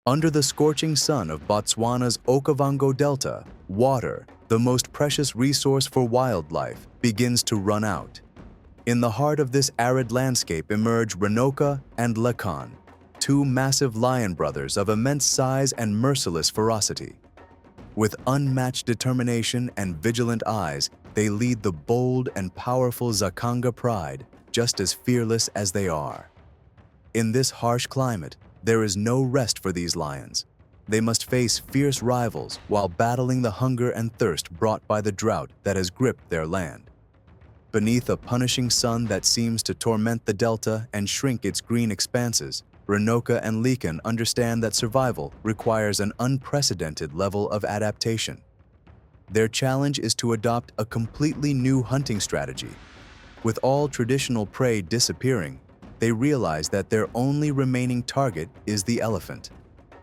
Under the scorching sun of Botswana's Okavango Delta, water, the most precious resource for wildlife, begins to run out. In the heart of this arid landscape emerge Renoka and Lekan, two massive lion brothers of immense size and merciless ferocity. With unmatched determination and vigilant eyes, they lead the bold and powerful Zakanga pride, just as fearless as they are. In this harsh climate, there is no rest for these lions. They must face fierce rivals while battling the hunger and thirst brought by the drought that has gripped their land. Beneath a punishing sun that seems to torment the delta and shrink its green expanses, Renoka and Lekan understand that survival requires an unprecedented level of adaptation. Their challenge is to adopt a completely new hunting strategy. With all traditional prey disappearing, they realize that their only remaining target is the elephant,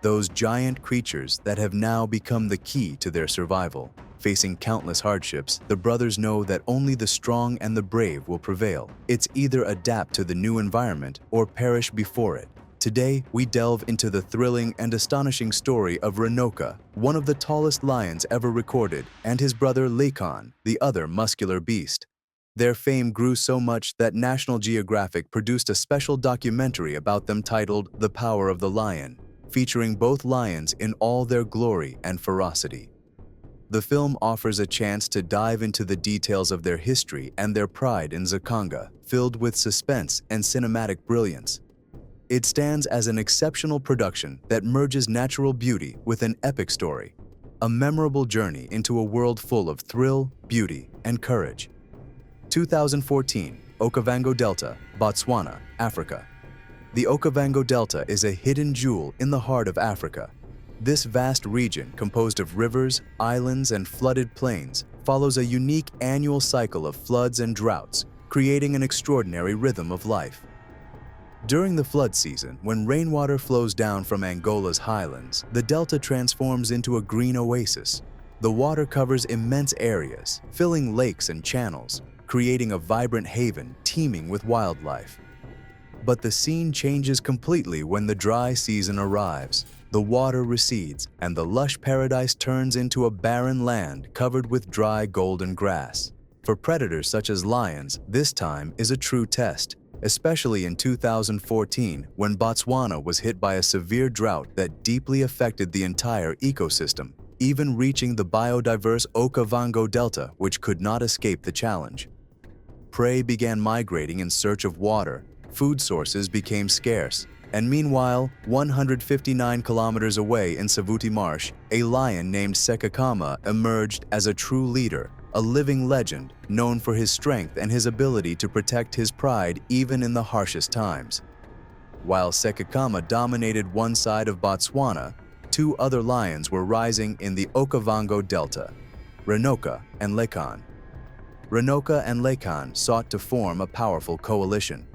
those giant creatures that have now become the key to their survival. Facing countless hardships, the brothers know that only the strong and the brave will prevail. It's either adapt to the new environment or perish before it. Today, we delve into the thrilling and astonishing story of Renoka, one of the tallest lions ever recorded, and his brother Lekan, the other muscular beast. Their fame grew so much that National Geographic produced a special documentary about them titled The Power of the Lion, featuring both lions in all their glory and ferocity. The film offers a chance to dive into the details of their history and their pride in Zakanga, filled with suspense and cinematic brilliance. It stands as an exceptional production that merges natural beauty with an epic story, a memorable journey into a world full of thrill, beauty, and courage. 2014, Okavango Delta, Botswana, Africa. The Okavango Delta is a hidden jewel in the heart of Africa. This vast region, composed of rivers, islands, and flooded plains, follows a unique annual cycle of floods and droughts, creating an extraordinary rhythm of life. During the flood season, when rainwater flows down from Angola's highlands, the delta transforms into a green oasis. The water covers immense areas, filling lakes and channels, creating a vibrant haven teeming with wildlife. But the scene changes completely when the dry season arrives. The water recedes, and the lush paradise turns into a barren land covered with dry golden grass. For predators such as lions, this time is a true test, especially in 2014 when Botswana was hit by a severe drought that deeply affected the entire ecosystem, even reaching the biodiverse Okavango Delta, which could not escape the challenge. Prey began migrating in search of water, food sources became scarce, and meanwhile, 159 kilometers away in Savuti Marsh, a lion named Sekakama emerged as a true leader, a living legend known for his strength and his ability to protect his pride even in the harshest times. While Sekakama dominated one side of Botswana, two other lions were rising in the Okavango Delta, Renoka and Lekan. Renoka and Lekan sought to form a powerful coalition.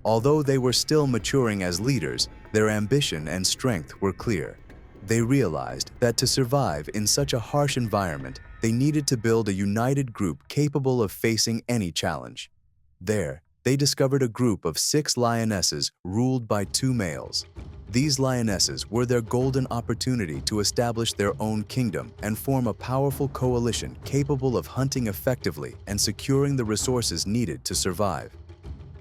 Although they were still maturing as leaders, their ambition and strength were clear. They realized that to survive in such a harsh environment, they needed to build a united group capable of facing any challenge. There, they discovered a group of 6 lionesses ruled by 2 males. These lionesses were their golden opportunity to establish their own kingdom and form a powerful coalition capable of hunting effectively and securing the resources needed to survive.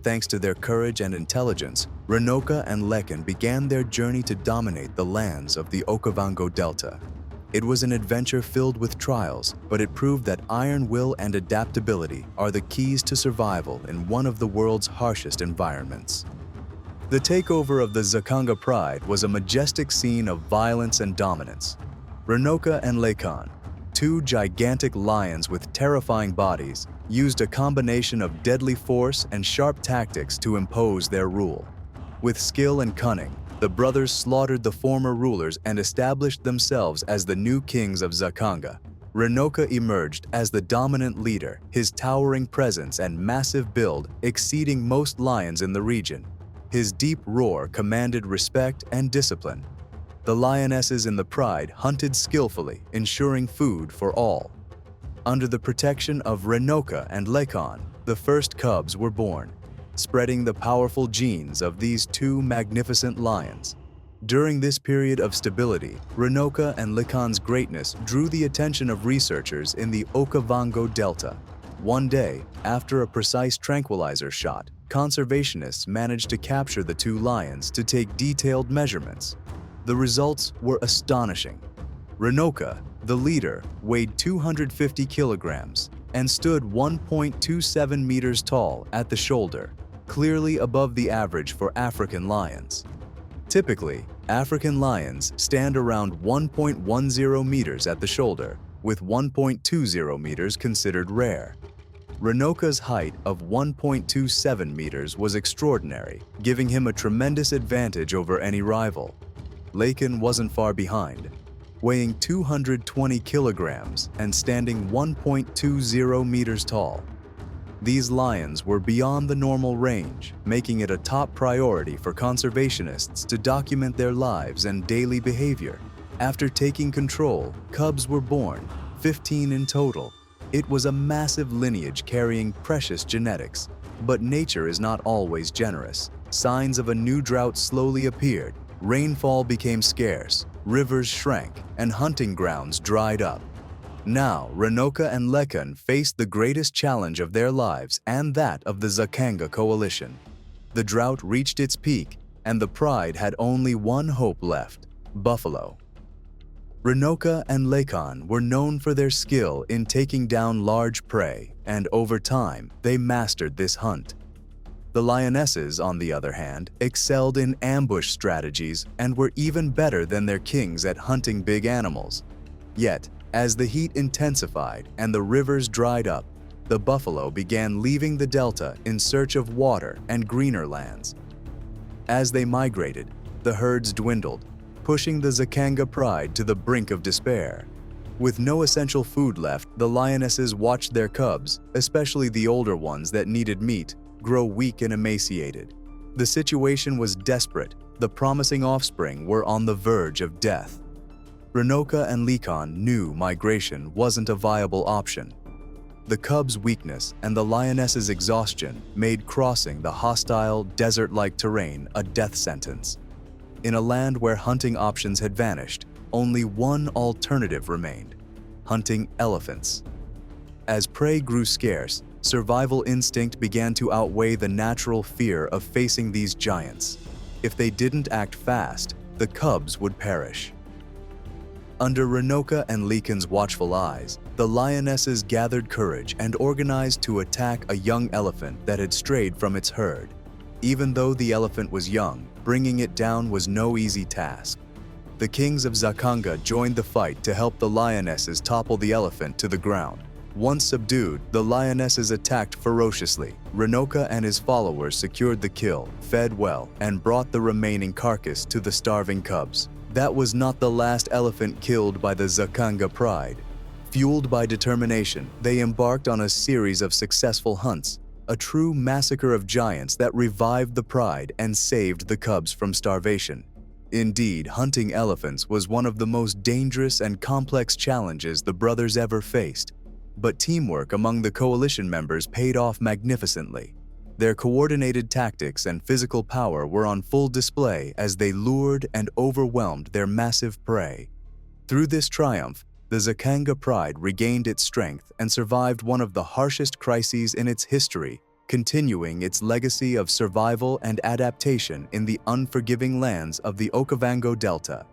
Thanks to their courage and intelligence, Renoka and Lekan began their journey to dominate the lands of the Okavango Delta. It was an adventure filled with trials, but it proved that iron will and adaptability are the keys to survival in one of the world's harshest environments. The takeover of the Zakanga Pride was a majestic scene of violence and dominance. Renoka and Lekan, 2 gigantic lions with terrifying bodies, used a combination of deadly force and sharp tactics to impose their rule. With skill and cunning, the brothers slaughtered the former rulers and established themselves as the new kings of Zakanga. Renoka emerged as the dominant leader, his towering presence and massive build exceeding most lions in the region. His deep roar commanded respect and discipline. The lionesses in the pride hunted skillfully, ensuring food for all. Under the protection of Renoka and Lekan, the first cubs were born, spreading the powerful genes of these 2 magnificent lions. During this period of stability, Renoka and Likan's greatness drew the attention of researchers in the Okavango Delta. One day, after a precise tranquilizer shot, conservationists managed to capture the two lions to take detailed measurements. The results were astonishing. Renoka, the leader, weighed 250 kilograms and stood 1.27 meters tall at the shoulder, clearly above the average for African lions. Typically, African lions stand around 1.10 meters at the shoulder, with 1.20 meters considered rare. Renoka's height of 1.27 meters was extraordinary, giving him a tremendous advantage over any rival. Lakan wasn't far behind, weighing 220 kilograms and standing 1.20 meters tall. These lions were beyond the normal range, making it a top priority for conservationists to document their lives and daily behavior. After taking control, cubs were born, 15 in total. It was a massive lineage carrying precious genetics. But nature is not always generous. Signs of a new drought slowly appeared. Rainfall became scarce, rivers shrank, and hunting grounds dried up. Now, Renoka and Lekan faced the greatest challenge of their lives and that of the Zakanga coalition. The drought reached its peak, and the pride had only one hope left: buffalo. Renoka and Lekan were known for their skill in taking down large prey, and over time, they mastered this hunt. The lionesses, on the other hand, excelled in ambush strategies and were even better than their kings at hunting big animals. Yet, as the heat intensified and the rivers dried up, the buffalo began leaving the delta in search of water and greener lands. As they migrated, the herds dwindled, pushing the Zakanga pride to the brink of despair. With no essential food left, the lionesses watched their cubs, especially the older ones that needed meat, grow weak and emaciated. The situation was desperate. The promising offspring were on the verge of death. Renoka and Lekan knew migration wasn't a viable option. The cubs' weakness and the lioness's exhaustion made crossing the hostile, desert-like terrain a death sentence. In a land where hunting options had vanished, only one alternative remained: hunting elephants. As prey grew scarce, survival instinct began to outweigh the natural fear of facing these giants. If they didn't act fast, the cubs would perish. Under Renoka and Lekan's watchful eyes, the lionesses gathered courage and organized to attack a young elephant that had strayed from its herd. Even though the elephant was young, bringing it down was no easy task. The kings of Zakanga joined the fight to help the lionesses topple the elephant to the ground. Once subdued, the lionesses attacked ferociously. Renoka and his followers secured the kill, fed well, and brought the remaining carcass to the starving cubs. That was not the last elephant killed by the Zakanga pride. Fueled by determination, they embarked on a series of successful hunts, a true massacre of giants that revived the pride and saved the cubs from starvation. Indeed, hunting elephants was one of the most dangerous and complex challenges the brothers ever faced. But teamwork among the coalition members paid off magnificently. Their coordinated tactics and physical power were on full display as they lured and overwhelmed their massive prey. Through this triumph, the Zakanga pride regained its strength and survived one of the harshest crises in its history, continuing its legacy of survival and adaptation in the unforgiving lands of the Okavango Delta.